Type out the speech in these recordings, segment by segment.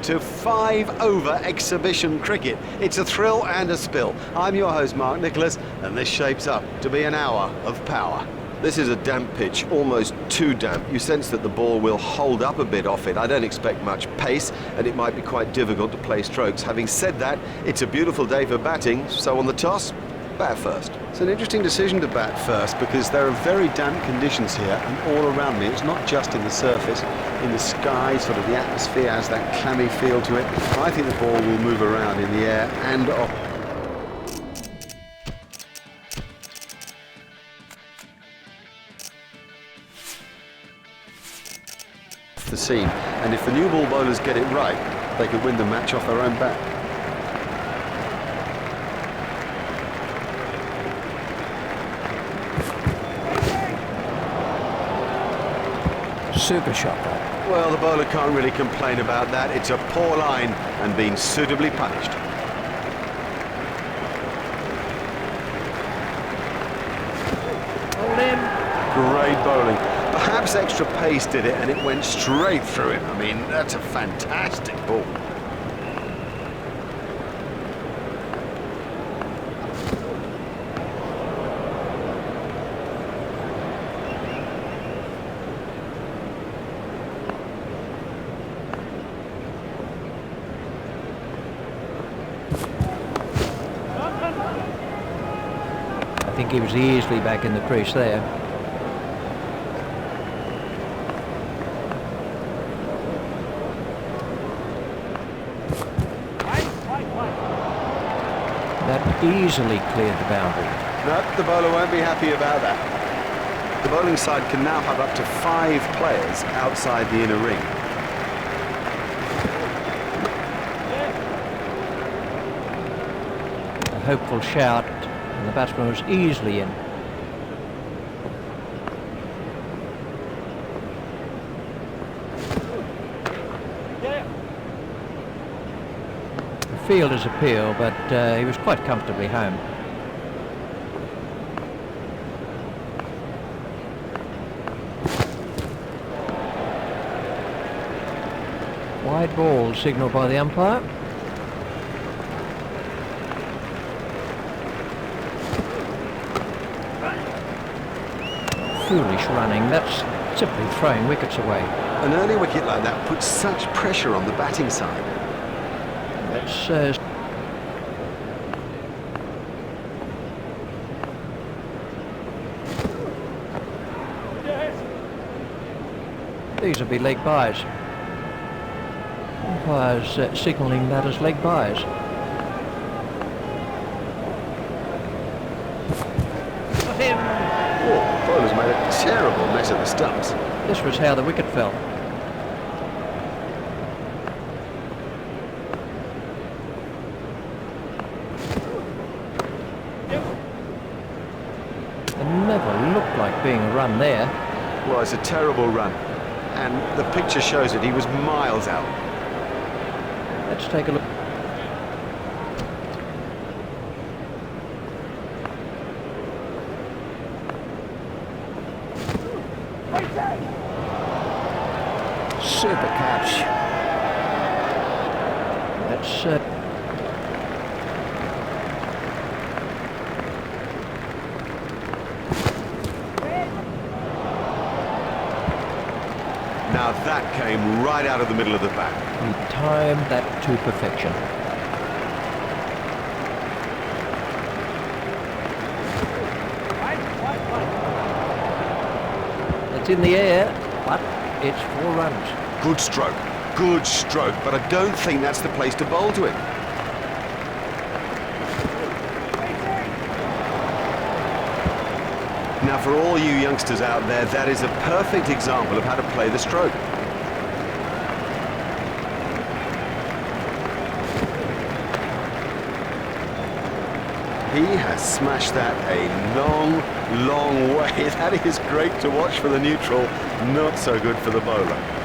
to 5-over exhibition cricket. It's a thrill and a spill. I'm your host, Mark Nicholas, and this shapes up to be an hour of power. This is a damp pitch, almost too damp. You sense that the ball will hold up a bit off it. I don't expect much pace, and it might be quite difficult to play strokes. Having said that, it's a beautiful day for batting, so on the toss, bat first. It's an interesting decision to bat first because there are very damp conditions here and all around me. It's not just in the surface, in the sky, sort of the atmosphere has that clammy feel to it. I think the ball will move around in the air and off the seam, and if the new ball bowlers get it right, they could win the match off their own bat. Super shot. Well, the bowler can't really complain about that. It's a poor line and been suitably punished. Hold him. Great bowling. Perhaps extra pace did it and it went straight through him. I mean, that's a fantastic ball. I think he was easily back in the crease there. That easily cleared the boundary. No, the bowler won't be happy about that. The bowling side can now have up to 5 players outside the inner ring. A hopeful shout, and the batsman was easily in. The fielder's appeal, but he was quite comfortably home. Wide ball signalled by the umpire. Foolish running, that's simply throwing wickets away. An early wicket like that puts such pressure on the batting side. That's these will be leg byes. Umpires signalling that as leg byes. Got him. Oh, the bowler's made a terrible mess of the stumps. This was how the wicket fell. It never looked like being a run there. Well, it's a terrible run, and the picture shows it. He was miles out. Let's take a look. Super catch. That's Now that came right out of the middle of the bat. he timed that to perfection. It's in the air, but it's 4 runs. Good stroke, but I don't think that's the place to bowl to him. Now, for all you youngsters out there, that is a perfect example of how to play the stroke. He has smashed that a long, long way. That is great to watch for the neutral, not so good for the bowler.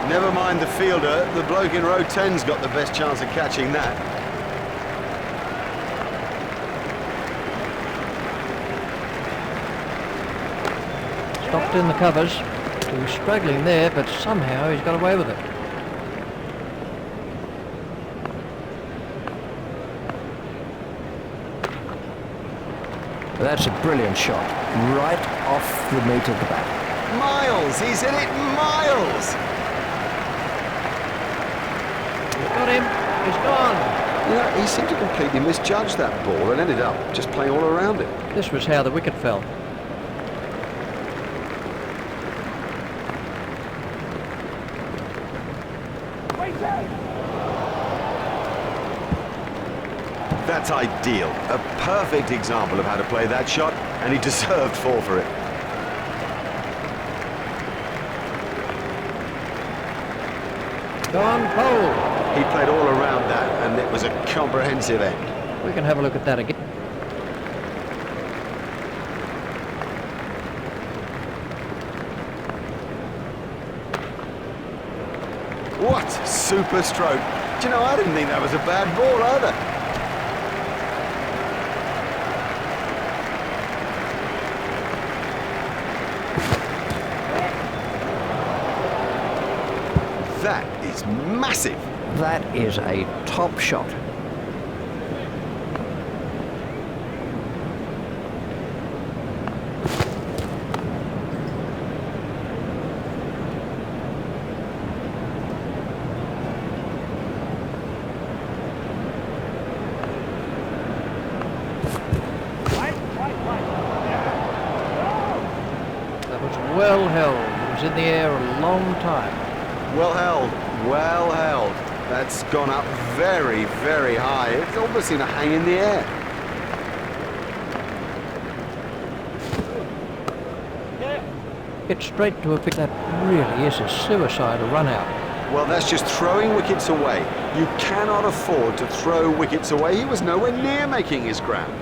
Never mind the fielder, the bloke in row 10's got the best chance of catching that. Stopped in the covers. He was struggling there, but somehow he's got away with it. That's a brilliant shot, right off the meat of the bat. Miles, he's hit it miles! Got him. He's gone. Yeah, he seemed to completely misjudge that ball and ended up just playing all around it. This was how the wicket fell. That's ideal. A perfect example of how to play that shot, and he deserved 4 for it. Gone pole. He played all around that, and it was a comprehensive end. We can have a look at that again. What super stroke. Do you know, I didn't think that was a bad ball either. That is massive. That is a top shot. That was well held. It was in the air a long time. Well held, well held. That's gone up very, very high. It's almost seemed to hang in the air. Hit straight to a pick. That really is a suicidal run out. Well, that's just throwing wickets away. You cannot afford to throw wickets away. He was nowhere near making his ground.